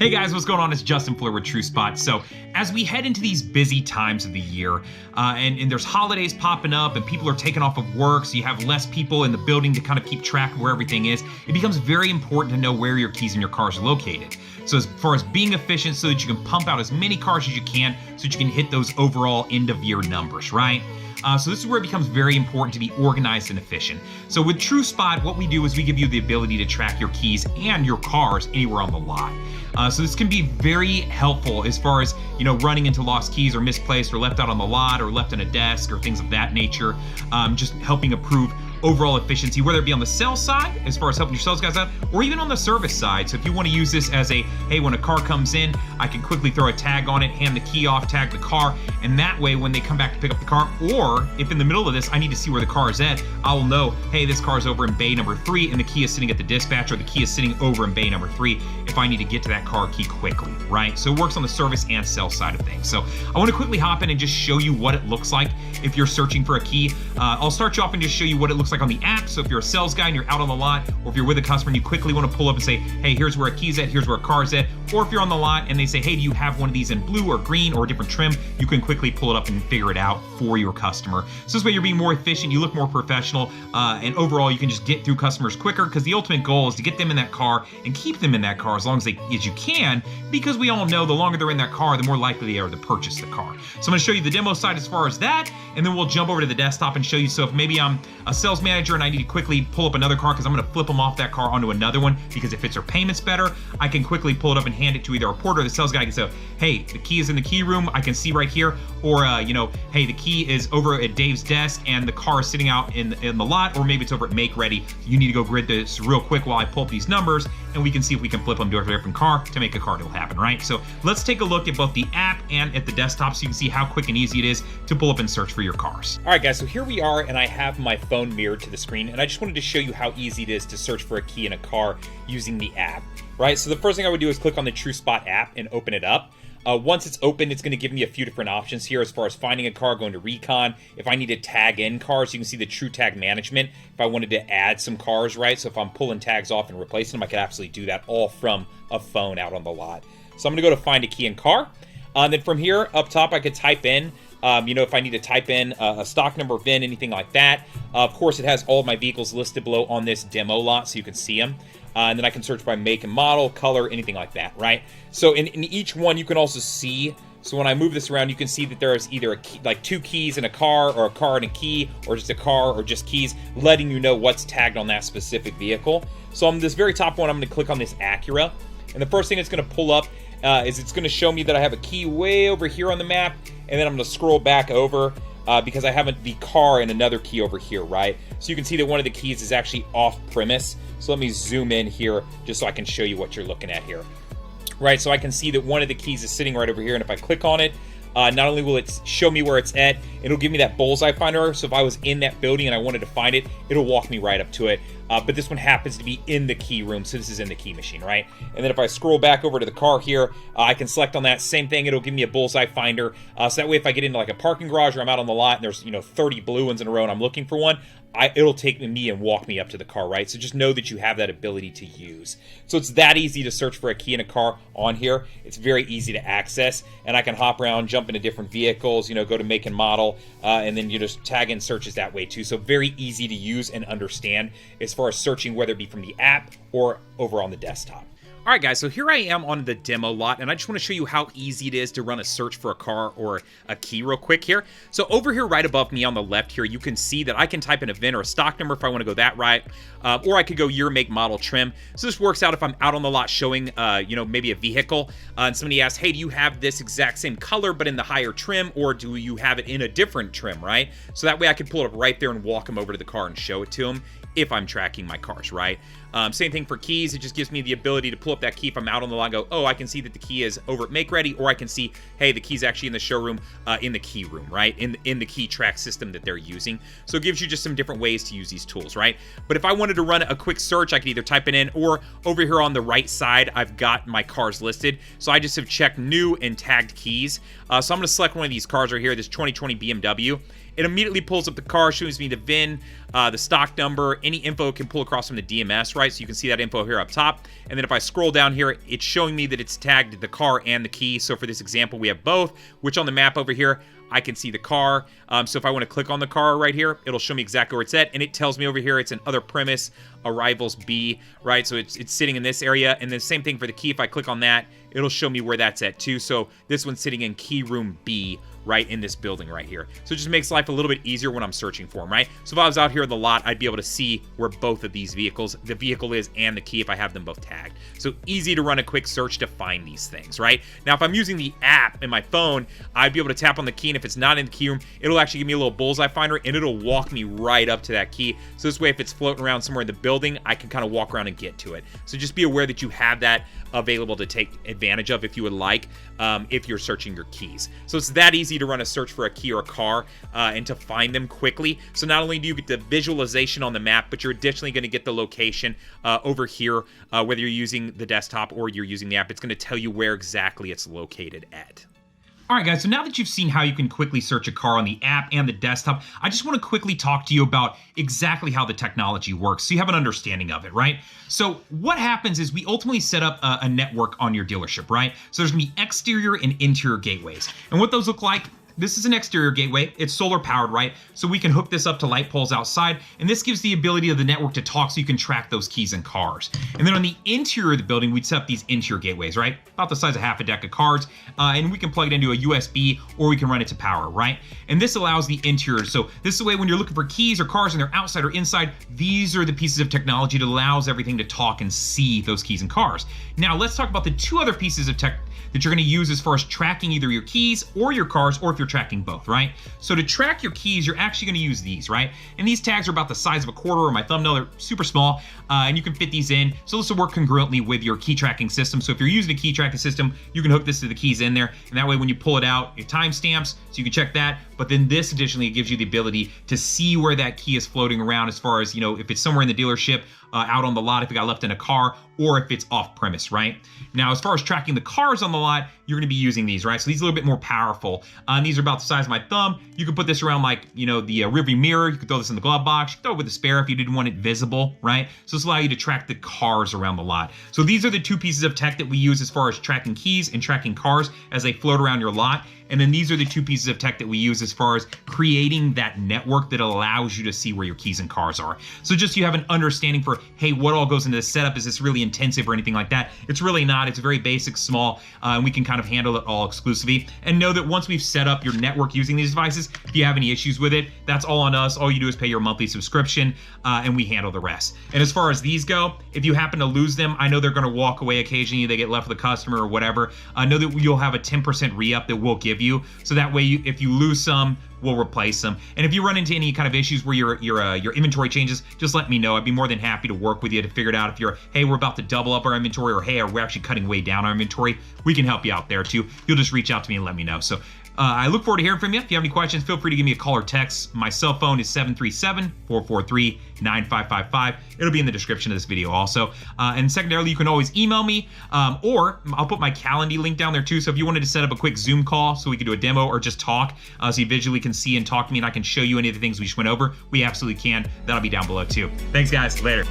Hey guys, what's going on? It's Justin Fuller with TrueSpot. So as we head into these busy times of the year, and there's holidays popping up and people are taking off of work, so you have less people in the building to kind of keep track of where everything is, it becomes very important to know where your keys in your cars are located. So as far as being efficient so that you can pump out as many cars as you can so that you can hit those overall end of year numbers, right? So this is where it becomes very important to be organized and efficient. So with TrueSpot, what we do is we give you the ability to track your keys and your cars anywhere on the lot. So this can be very helpful as far as, running into lost keys or misplaced or left out on the lot or left on a desk or things of that nature. Just helping improve overall efficiency, whether it be on the sales side, as far as helping your sales guys out, or even on the service side. So if you want to use this as a, hey, when a car comes in, I can quickly throw a tag on it, hand the key off, tag the car, and that way when they come back to pick up the car, or if in the middle of this, I need to see where the car is at, I will know, hey, this car is over in bay number 3, and the key is sitting at the dispatch, or the key is sitting over in bay number 3, if I need to get to that car key quickly, right? So it works on the service and sales side of things. So I want to quickly hop in and just show you what it looks like if you're searching for a key. I'll start you off and just show you what it looks like on the app. So if you're a sales guy and you're out on the lot, or if you're with a customer and you quickly want to pull up and say, hey, here's where a key's at, here's where a car's at, or if you're on the lot and they say, hey, do you have one of these in blue or green or a different trim, you can quickly pull it up and figure it out for your customer. So this way you're being more efficient, you look more professional, and overall you can just get through customers quicker, because the ultimate goal is to get them in that car and keep them in that car as long as you can, because we all know the longer they're in that car, the more likely they are to purchase the car. So I'm going to show you the demo side as far as that, and then we'll jump over to the desktop and show you. So if maybe I'm a sales manager and I need to quickly pull up another car because I'm going to flip them off that car onto another one because it fits their payments better, I can quickly pull it up and hand it to either a porter or the sales guy. I can say, hey, the key is in the key room, I can see right here, or hey, the key is over at Dave's desk and the car is sitting out in the lot, or maybe it's over at Make Ready. You need to go grid this real quick while I pull up these numbers, and we can see if we can flip them to a different car to make a car deal happen, right? So let's take a look at both the app and at the desktop so you can see how quick and easy it is to pull up and search for your cars. All right, guys, so here we are, and I have my phone mirrored to the screen, and I just wanted to show you how easy it is to search for a key in a car using the app, right? So the first thing I would do is click on the TrueSpot app and open it up. Once it's open, it's going to give me a few different options here as far as finding a car, going to recon. If I need to tag in cars, you can see the True Tag Management. If I wanted to add some cars, right? So if I'm pulling tags off and replacing them, I could absolutely do that all from a phone out on the lot. So I'm going to go to Find a Key in Car. And then from here, up top, I could type in, if I need to type in a stock number, VIN, anything like that. Of course, it has all of my vehicles listed below on this demo lot so you can see them. And then I can search by make and model, color, anything like that, right? So in each one, you can also see, so when I move this around, you can see that there is either a key, like 2 keys in a car, or a car and a key, or just a car, or just keys, letting you know what's tagged on that specific vehicle. So on this very top one, I'm going to click on this Acura. And the first thing it's going to pull up is it's going to show me that I have a key way over here on the map. And then I'm going to scroll back over because I have the car and another key over here, right? So you can see that one of the keys is actually off premise. So let me zoom in here just so I can show you what you're looking at here. Right, so I can see that one of the keys is sitting right over here, and if I click on it, not only will it show me where it's at, it'll give me that bullseye finder. So if I was in that building and I wanted to find it, it'll walk me right up to it. But this one happens to be in the key room, so this is in the key machine, right? And then if I scroll back over to the car here, I can select on that same thing. It'll give me a bullseye finder. So that way, if I get into like a parking garage or I'm out on the lot and there's 30 blue ones in a row and I'm looking for one, it'll take me and walk me up to the car, right? So just know that you have that ability to use. So it's that easy to search for a key in a car on here. It's very easy to access, and I can hop around, jump into different vehicles, go to make and model, and then you just tag in searches that way too. So very easy to use and understand as far as searching, whether it be from the app or over on the desktop. All right, guys, so here I am on the demo lot, and I just want to show you how easy it is to run a search for a car or a key real quick here. So over here right above me on the left here, you can see that I can type in a VIN or a stock number if I want to go that right, or I could go year, make, model, trim. So this works out if I'm out on the lot showing, maybe a vehicle, and somebody asks, hey, do you have this exact same color but in the higher trim, or do you have it in a different trim, right? So that way I can pull it up right there and walk them over to the car and show it to them if I'm tracking my cars, right? Same thing for keys. It just gives me the ability to pull up that key if I'm out on the lot and go, oh, I can see that the key is over at Make Ready, or I can see, hey, the key's actually in the showroom, in the key room, right? In the key track system that they're using. So it gives you just some different ways to use these tools, right? But if I wanted to run a quick search, I could either type it in, or over here on the right side, I've got my cars listed. So I just have checked new and tagged keys. So I'm going to select one of these cars right here, this 2020 BMW. it immediately pulls up the car, shows me the VIN, the stock number, any info it can pull across from the DMS, right? So you can see that info here up top. And then if I scroll down here, it's showing me that it's tagged the car and the key. So for this example, we have both, which on the map over here, I can see the car. So if I want to click on the car right here, it'll show me exactly where it's at. And it tells me over here it's an other premise, arrivals B, right? So it's sitting in this area. And the same thing for the key. If I click on that, it'll show me where that's at too. So this one's sitting in key room B, right in this building right here. So it just makes life a little bit easier when I'm searching for them, right? So if I was out here in the lot, I'd be able to see where both of these vehicles, the vehicle is and the key if I have them both tagged. So easy to run a quick search to find these things, right? Now, if I'm using the app in my phone, I'd be able to tap on the key, and if it's not in the key room, it'll actually give me a little bullseye finder, and it'll walk me right up to that key. So this way, if it's floating around somewhere in the building, I can kind of walk around and get to it. So just be aware that you have that available to take advantage of if you would like, if you're searching your keys. So it's that easy to run a search for a key or a car and to find them quickly. So not only do you get the visualization on the map, but you're additionally going to get the location over here, whether you're using the desktop or you're using the app. It's going to tell you where exactly it's located at. All right, guys, so now that you've seen how you can quickly search a car on the app and the desktop, I just want to quickly talk to you about exactly how the technology works so you have an understanding of it, right? So what happens is we ultimately set up a network on your dealership, right? So there's going to be exterior and interior gateways. And what those look like, this is an exterior gateway. It's solar powered, right? So we can hook this up to light poles outside, and this gives the ability of the network to talk so you can track those keys and cars. And then on the interior of the building, we'd set up these interior gateways, right? About the size of half a deck of cards, and we can plug it into a USB or we can run it to power, right? And this allows the interior. So this is the way when you're looking for keys or cars and they're outside or inside, these are the pieces of technology that allows everything to talk and see those keys and cars. Now let's talk about the two other pieces of tech that you're going to use as far as tracking either your keys or your cars, or if you're tracking both, right? So to track your keys, you're actually going to use these, right? And these tags are about the size of a quarter or my thumbnail. They're super small, and you can fit these in. So this will work congruently with your key tracking system. So if you're using a key tracking system, you can hook this to the keys in there, and that way when you pull it out, it timestamps, so you can check that. But then this additionally gives you the ability to see where that key is floating around, as far as, you know, if it's somewhere in the dealership, out on the lot, if it got left in a car, or if it's off premise, right? Now, as far as tracking the cars on the lot, you're going to be using these, right? So these are a little bit more powerful. And these are about the size of my thumb. You can put this around, like, you know, the rearview mirror. You could throw this in the glove box. You could throw it with a spare if you didn't want it visible, right? So this will allow you to track the cars around the lot. So these are the two pieces of tech that we use as far as tracking keys and tracking cars as they float around your lot. And then these are the two pieces of tech that we use as far as creating that network that allows you to see where your keys and cars are. So just so you have an understanding for, hey, what all goes into this setup? Is this really intensive or anything like that? It's really not. It's very basic, small, and we can kind of handle it all exclusively. And know that once we've set up your network using these devices, if you have any issues with it, that's all on us. All you do is pay your monthly subscription, and we handle the rest. And as far as these go, if you happen to lose them, I know they're going to walk away occasionally. They get left with a customer or whatever. Know that you'll have a 10% re-up that we'll give you. So that way, if you lose some, we'll replace them. And if you run into any kind of issues where your inventory changes, just let me know. I'd be more than happy to work with you to figure it out. If you're, hey, we're about to double up our inventory, or hey, we're actually cutting way down our inventory, we can help you out there too. You'll just reach out to me and let me know. So I look forward to hearing from you. If you have any questions, feel free to give me a call or text. My cell phone is 737-443-9555. It'll be in the description of this video also. And secondarily, you can always email me, or I'll put my Calendly link down there too. So if you wanted to set up a quick Zoom call so we could do a demo or just talk, so you visually can see and talk to me and I can show you any of the things we just went over, we absolutely can. That'll be down below too. Thanks, guys. Later.